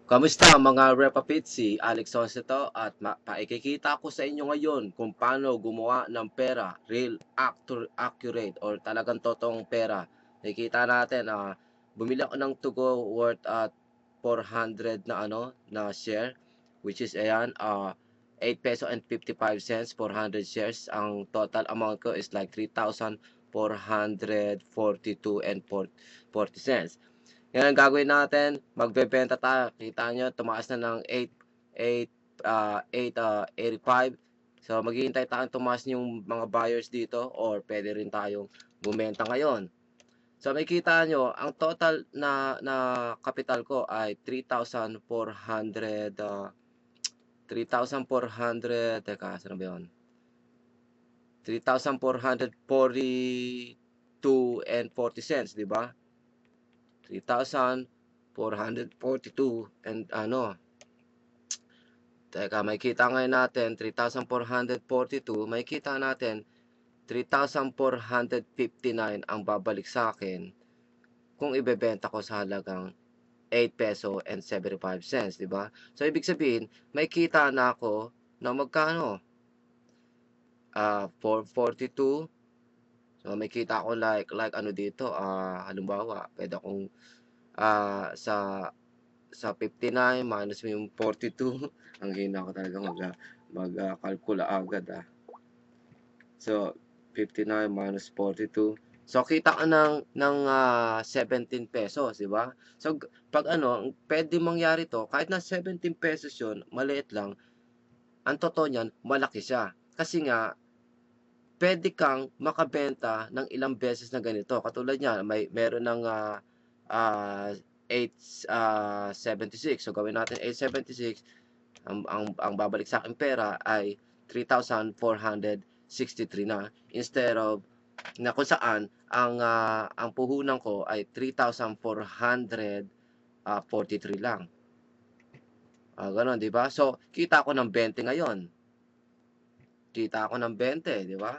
Kamusta mga Repapit, si Alex Sonse to at paikikita ko sa inyo ngayon kung paano gumawa ng pera, real, accurate or talagang totoong pera. Nakikita natin, bumili ako ng Tugo worth at 400 na na share, which is ayan, 8 peso and 55 cents, 400 shares. Ang total amount ko is like 3,442 and 40 cents. Yan ang gagawin natin, magbebenta tayo. Kita nyo, tumaas na ng 8.85. So, maghihintay tayo tumaas yung mga buyers dito or pwede rin tayong bumenta ngayon. So, makikita nyo, ang total na capital ko ay 3,400, 3,400, teka, saan ba yun? 3,442 and 40 cents, di ba? 3,442 and teka, may kita ngayon natin 3,442, may kita natin 3,459 ang babalik sa akin kung ibebenta ko sa halagang 8 peso and 75 cents, di ba? So ibig sabihin, may kita na ako na magkano? 442. So may kita ako like ano dito, halimbawa, pwede akong sa 59 minus mo yung 42. Ang hina ko talaga mag-calcula agad. So, 59 minus 42. So, kita ka ng 17 pesos, di ba? So, pag pwede mangyari to, kahit na 17 pesos yun, maliit lang, ang totoo niyan, malaki siya. Kasi nga, pwede kang makabenta ng ilang beses na ganito. Katulad niyan, meron ng 876. So gawin natin 876. Ang babalik sa akin pera ay 3,463 na instead of na kung saan ang puhunan ko ay 3,443 lang. Ganon, di ba? So, kita ko ng 20 ngayon. Kita ako ng 20, di ba?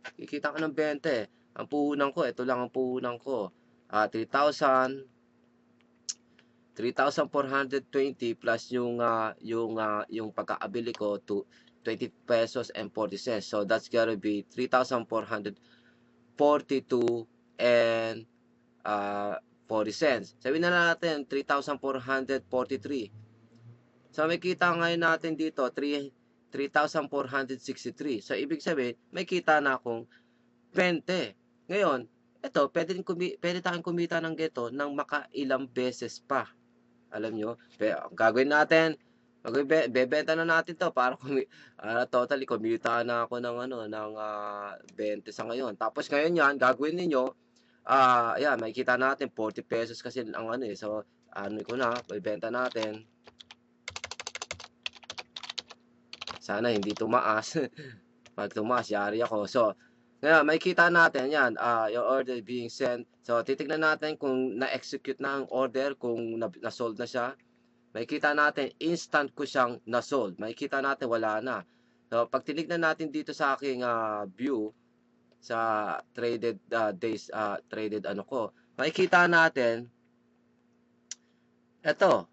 Kikita ko ng 20. Ang puhunan ko, ito lang ang puhunan ko. 3,420 plus yung pagkaabili ko to 20 pesos and 40 cents. So that's gotta be 3,442 and 40 cents. Sabihin na natin 3,443. So may kita ngayon natin dito 3,463. So ibig sabihin, may kita na akong 20. Ngayon, ito, pwede tayong kumita ng geto ng makailang beses pa. Alam nyo, gagawin natin, bebenta na natin to para totally kumita na ako ng 20 sa ngayon. Tapos ngayon yan, gagawin ninyo, ayan, makikita natin 40 pesos kasi ang So, ko na, bebenta natin. Sana hindi tumaas. Pag tumaas, yari ako. So, ngayon, makikita natin yan, your order being sent. So, titignan natin kung na-execute na ang order, kung na-sold na siya. Makikita natin, instant ko siyang na-sold. Makikita natin, wala na. So, pag tinignan natin dito sa aking view, sa traded days, traded ko, makikita natin, eto,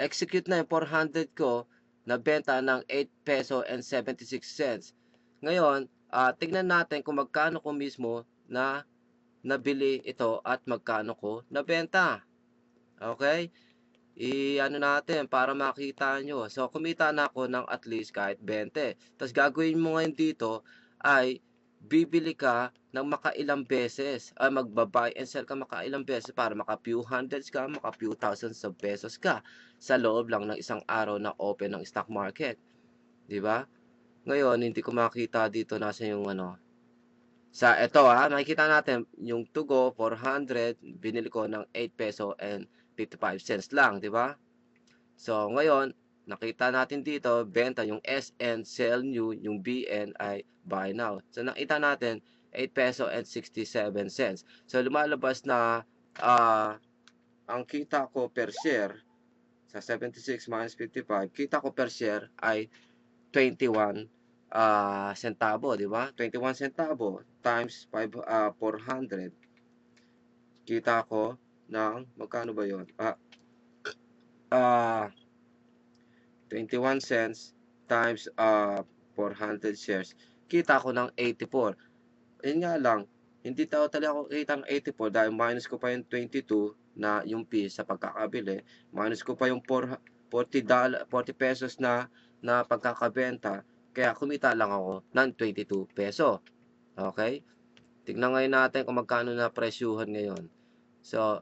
execute na yung 400 ko, nabenta ng 8 peso and 76 cents. Ngayon, tignan natin kung magkano ko mismo na nabili ito at magkano ko nabenta. Okay? Natin para makita nyo. So, kumita na ako ng at least kahit 20. Tapos, gagawin mo ngayon dito ay bibili ka ng makailang beses. Magbabuy and sell ka makailang beses para maka few hundreds ka, maka few thousands of pesos ka sa loob lang ng isang araw na open ng stock market. Di ba? Ngayon, hindi ko makita dito nasa yung Sa ito makikita natin yung Tugo 400, binili ko ng 8 peso and 55 cents lang, di ba? So, ngayon, nakita natin dito, benta yung SN, sell new, yung BN ay buy now. So, nakita natin, 8 peso and 67 cents. So, lumalabas na ang kita ko per share sa 76 minus 55, kita ko per share ay 21 centavo, di ba? 21 centavo times 400. Kita ko ng magkano ba 'yon? Ah, 21 cents times 400 shares, kita ko ng 84. Yun nga lang, hindi totally ako kita ng 84 dahil minus ko pa yung 22 na yung fee sa pagkakabili, minus ko pa yung $40 pesos na pagkakabenta, kaya kumita lang ako ng 22 peso. Okay? Tignan ngayon natin kung magkano na presyuhan ngayon. So,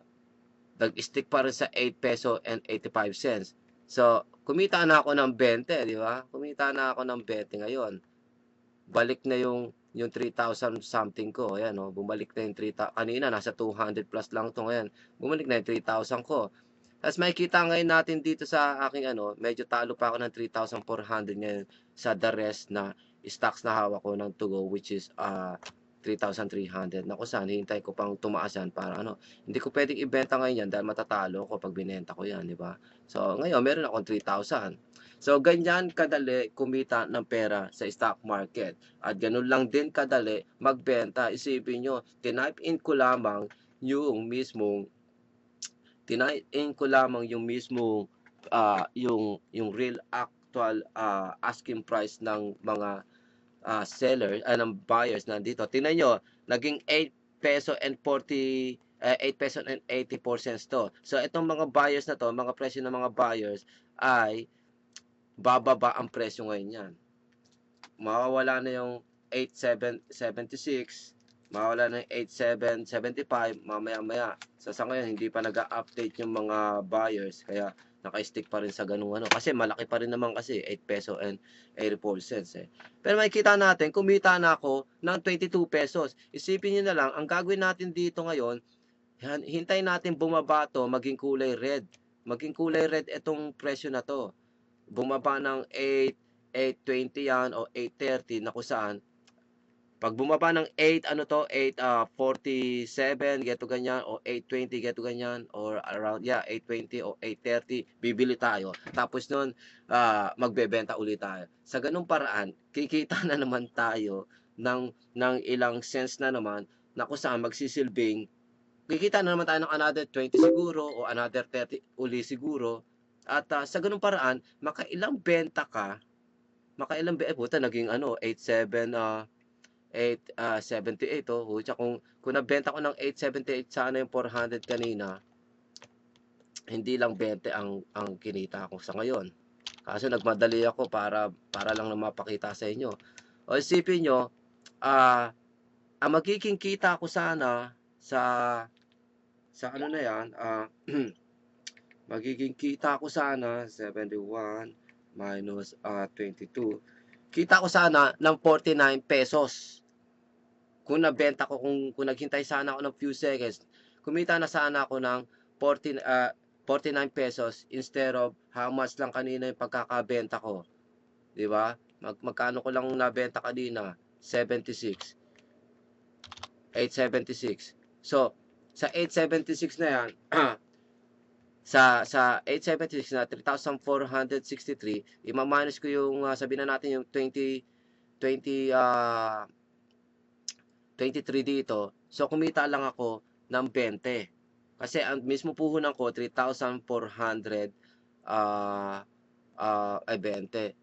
nag-stick pa rin sa 8 peso and 85 cents. So, kumita na ako ng 20, di ba? Kumita na ako ng 20 ngayon. Balik na yung 3,000 something ko. Ayan, oh, bumalik na yung 3,000. Kanina, nasa 200 plus lang ito ngayon. Bumalik na yung 3,000 ko. Tapos makikita ngayon natin dito sa aking medyo talo pa ako ng 3,400 ngayon sa the rest na stocks na hawak ko ng to go, which is 3,300. Naku, saan hintay ko pang tumaasan para hindi ko pwedeng ibenta ngayon yan dahil matatalo ko pag binenta ko yan, di ba? So, ngayon meron akong 3,000. So, ganyan kadali kumita ng pera sa stock market. At ganun lang din kadali magbenta. Isipin nyo, tinype in ko lamang yung mismong yung real actual asking price ng mga seller ng buyers nandito. Tingnan nyo, naging 8 peso and 8 peso and 84 cents to. So itong mga buyers na to, mga presyo ng mga buyers ay bababa ang presyo ngayon yan. Mawawala na yung 8,776, mawawala na yung 8,775 mamaya-maya. So sa ngayon hindi pa nag-update yung mga buyers kaya naka-stick pa rin sa ganung kasi malaki pa rin naman kasi 8 peso and 84 cents Pero makikita natin kumita na ako ng 22 pesos. Isipin niyo na lang ang gagawin natin dito ngayon, hintayin natin bumaba to maging kulay red. Maging kulay red itong presyo na to. Bumaba ng 820 yan o 830 na kung saan pag bumaba ng 847 geto ganyan o 820 geto ganyan or around 820 o 830 bibili tayo. Tapos noon magbebenta ulit tayo. Sa ganung paraan, kikita na naman tayo ng ilang cents na naman na kung saan magsisilbing kikita na naman tayo ng another 20 siguro o another 30 uli siguro. At sa ganung paraan, makailang benta ka, puta naging 87 878 Kutya kung nabenta ko ng 878 sana yung 400 kanina, hindi lang 20 ang kinita ko sa ngayon. Kaso nagmadali ako para lang na mapakita sa inyo. O isipin nyo, ang magiging kita ko sana sa ano na yan, magiging kita ko sana 71 minus 22. Kita ko sana ng 49 pesos. Kung nabenta ko, kung naghintay sana ako ng few seconds, kumita na sana ako ng 49 pesos instead of how much lang kanina yung pagkakabenta ko. 'Di ba? Magkano ko lang nabenta kanina? 76. 876. So, sa 876 na yan, sa 876 na 3,463, i-minus ko yung sabihin na natin yung 23 dito. So kumita lang ako ng 20. Kasi ang mismo puhunan ko 3,400 20.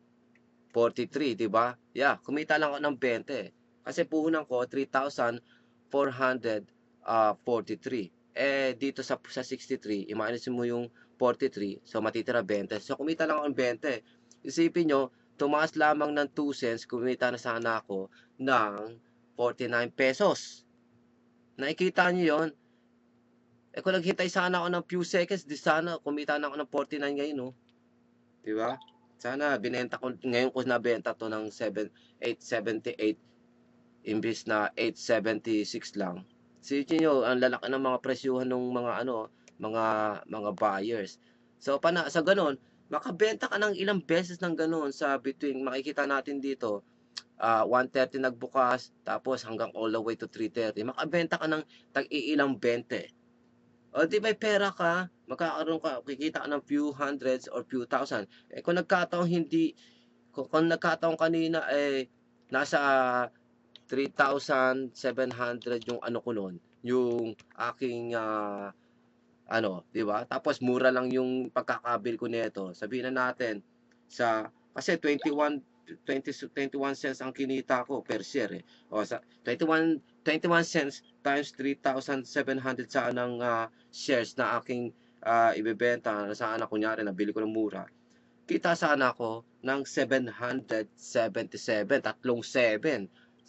43, 'di ba? Yeah, kumita lang ako ng 20. Kasi puhunan ko 3,443. Dito sa 63, i-minus mo yung 43, so matitira 20. So kumita lang ako ng 20. Isipin nyo, tumaas lamang ng 2 cents, kumita na sana ako ng 49 pesos. Nakikita nyo yon? Kung naghintay sana ako ng few seconds, di sana kumita na ako ng 49 ngayon, no? Diba? Sana binenta ko, ngayon ko nabenta to ng 878 imbis na 876 lang. Isipin nyo, ang lalaki ng mga presyuhan ng mga buyers. So, sa ganun, makabenta ka ng ilang beses ng ganun sa between, makikita natin dito, 1:30 nagbukas, tapos hanggang all the way to 3:30. Makabenta ka ng tag-iilang 20. O di may pera ka, magkakaroon ka, kikita ka ng few hundreds or few thousand. Kung nagkataon kung nagkataon kanina nasa 3,700 yung ko noon, yung aking ano, 'di ba? Tapos mura lang yung pagkakabil ko nito. Sabihin na natin sa kasi 21 cents ang kinita ko per share, eh. O sa 21 cents times 3,700 saan ang, shares na aking, ibebenta sana kunyari nabili ko ng mura. Kita sana ako ng 777, tatlong 777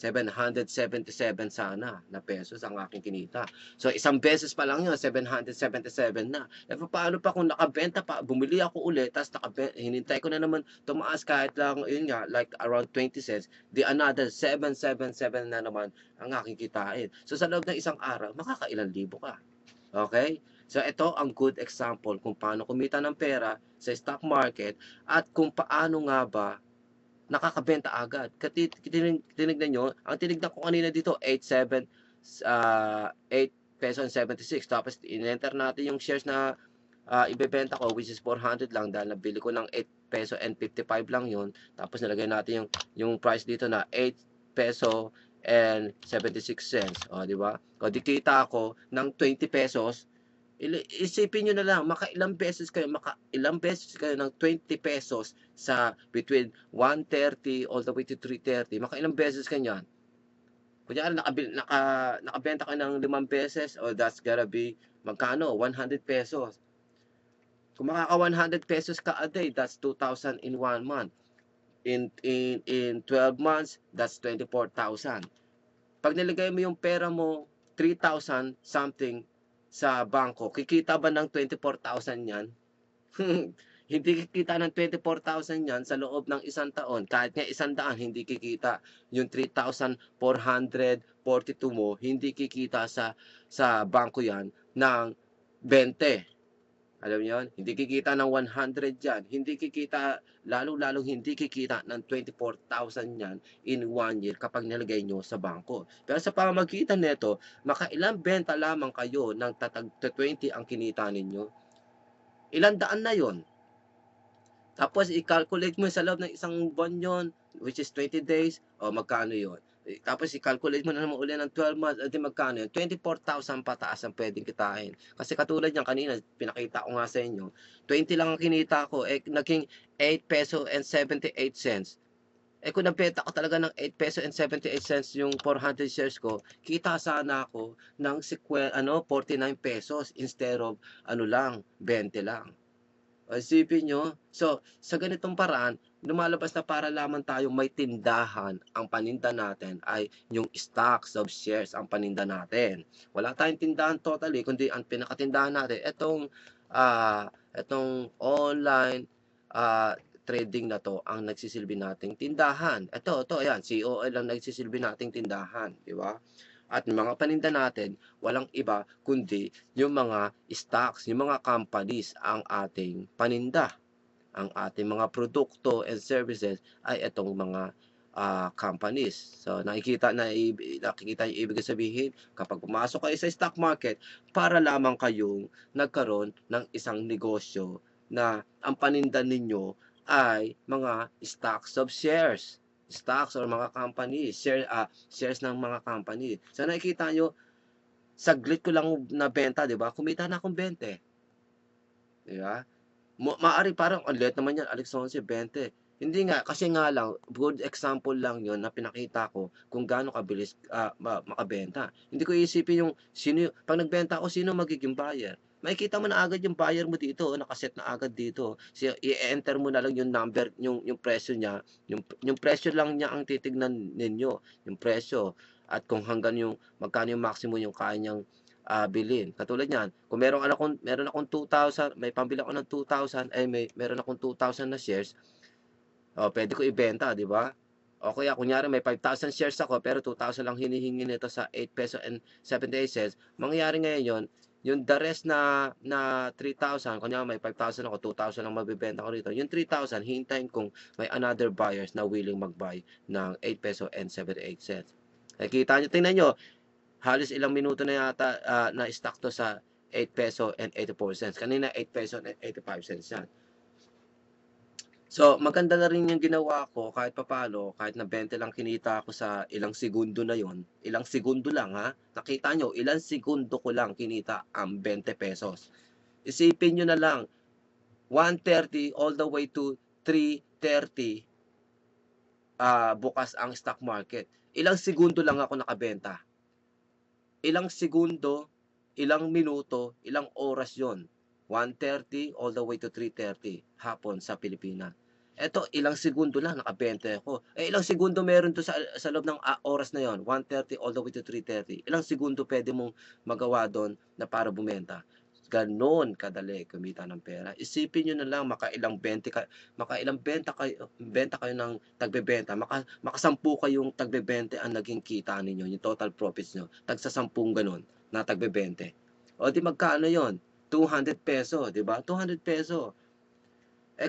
sana na pesos ang aking kinita. So isang beses pa lang 'yun, 777 na. Eh, paano pa kung nakabenta pa, bumili ako ulit ta's hinintay ko na naman tumaas kahit lang 'yun nga, like around 20 cents, di another 777 na naman ang aking kitain. So sa loob ng isang araw, makakailang libo ka. Okay? So ito ang good example kung paano kumita ng pera sa stock market at kung paano nga ba nakakabenta agad. Tinignan niyo, ang tinignan ko kanina dito 8 peso and 76 tapos in-enter natin yung shares na, ibebenta ko which is 400 lang dahil nabili ko ng 8 peso and 55 lang yun. Tapos nilagay natin yung price dito na 8 peso and 76 cents. O, di ba? O, di kita ako ng 20 pesos. Isipin niyo na lang, makailang beses kayo ng 20 pesos sa between 1:30 all the way to 3:30. Makailang beses ka niyan? Kunyari nakabenta ka ng 5 beses, oh, that's gotta be magkano? 100 pesos. Kung makaka 100 pesos ka a day, that's 2,000 in 1 month. In 12 months, that's 24,000. Pag nilagay mo yung pera mo, 3,000 something sa bangko, kikita ba ng 24,000 yan? Hindi kikita ng 24,000 yan sa loob ng isang taon. Kahit nga 100, hindi kikita. Yung 3,442 mo, hindi kikita sa bangko yan ng 20. Alam niyo yun? Hindi kikita ng 100 yan. Hindi kikita, lalong-lalong hindi kikita ng 24,000 yan in 1 year kapag nilagay nyo sa bangko. Pero sa pamamagitan nito, makailang benta lamang kayo ng tatag 20 ang kinita ninyo. Ilang daan na yon. Tapos i-calculate mo sa loob ng isang buwan yon, which is 20 days, o magkano yon. Tapos i-calculate mo na naman uli ng 12 months, edi magkano yun? 24,000 pataas ang pwedeng kitain. Kasi katulad niyan kanina, pinakita ko nga sa inyo, 20 lang ang kinita ko, eh naging 8 peso and 78 cents. Eh kung nabenta ko talaga ng 8 peso and 78 cents yung 400 shares ko, kita sana ako ng 49 pesos instead of ano lang, 20 lang. O isipin niyo, so sa ganitong paraan, lumalabas na para lamang tayong may tindahan, ang paninda natin ay yung stocks of shares ang paninda natin. Wala tayong tindahan totally, kundi ang pinakatindahan natin, itong online trading na to ang nagsisilbi nating tindahan. Ito, ayan, COL lang nagsisilbi nating tindahan, di ba? At mga paninda natin, walang iba kundi yung mga stocks, yung mga companies ang ating paninda. Ang ating mga produkto and services ay itong mga companies. So nakikita yung ibig sabihin kapag pumasok kayo sa stock market para lamang kayong nagkaroon ng isang negosyo na ang paninda ninyo ay mga stocks of shares, stocks or mga company, shares ng mga company. So nakikita nyo, saglit ko lang nabenta, 'di ba? Kumita na akong 20. 'Di ba? Maari parang ang liit naman yan, Alex 11, 20. Hindi nga, kasi nga lang, good example lang yon na pinakita ko kung gaano kabilis makabenta. Hindi ko iisipin yung pag nagbenta ako, sino magiging buyer. Makikita mo na agad yung buyer mo dito, nakaset na agad dito. I-enter mo na lang yung number, yung presyo niya. Yung presyo lang niya ang titignan ninyo, yung presyo. At kung hanggang magkano yung maximum yung kaya niyang bilhin. Katulad niyan, kung meron akong 2,000, may pambili ako ng 2,000, meron akong 2,000 na shares, pwede ko ibenta, di ba? O kaya kunyari may 5,000 shares ako pero 2,000 lang hinihingi nito sa 8 peso and 78 cents. Mangyayari ngayon yon, yung the rest na 3,000, kunyari may 5,000 ako, 2,000 lang mabibenta ko rito. Yung 3,000, hintayin kung may another buyers na willing mag-buy ng 8 peso and 78 cents. Nakikita nyo, tingnan nyo, halos ilang minuto na yata na-stock to sa 8 peso and 84 cents. Kanina 8 peso and 85 cents yan. So, maganda na rin yung ginawa ko kahit papalo, kahit na 20 lang kinita ako sa ilang segundo na yon. Ilang segundo lang ha. Nakita nyo, ilang segundo ko lang kinita ang 20 pesos. Isipin nyo na lang, 130 all the way to 330 bukas ang stock market. Ilang segundo lang ako nakabenta. Ilang segundo, ilang minuto, ilang oras yon. 1:30 all the way to 3:30 hapon sa Pilipinas. Eto, ilang segundo lang nakabenta ako. Ilang segundo meron to sa loob ng oras na yon, 1:30 all the way to 3:30. Ilang segundo pwede mong magawa doon na para bumenta. Gano'n kadali kumita ng pera. Isipin niyo na lang makailang benta kayo ng tagbebenta, makasampu kayong tagbebente ang naging kita ninyo, yung total profits niyo, tagsasampung gano'n na tagbebente. O di magkano yon? ₱200, di ba? ₱200.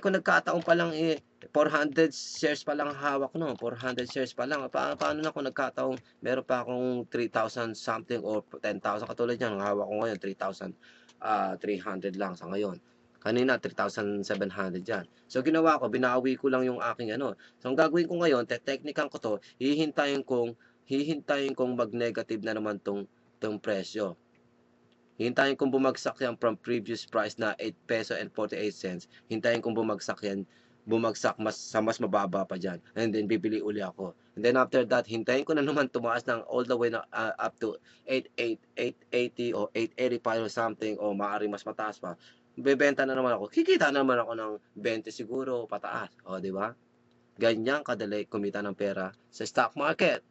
Kung nagkataon pa lang 400 shares pa lang hawak no, 400 shares pa lang. Paano na kung nagkataong meron pa akong 3,000 something or 10,000 katulad niyan, ang hawak ko ngayon 3,300 lang sa ngayon. Kanina 3,700 yan. So ginawa ko, binawi ko lang yung aking ano. So ang gagawin ko ngayon, te-technican ko to, hihintayin kong mag-negative na naman tong presyo. Hintayin kong bumagsak yan from previous price na 8 peso and 48 cents. Hintayin kong bumagsak yan, mas mababa pa dyan. And then bibili uli ako. And then after that, hintayin ko na naman tumaas ng all the way na up to 880 o 885 or something o maaari mas mataas pa. Bebenta na naman ako. Kikita na naman ako ng 20 siguro pataas. O, di ba? Ganyan kadali kumita ng pera sa stock market.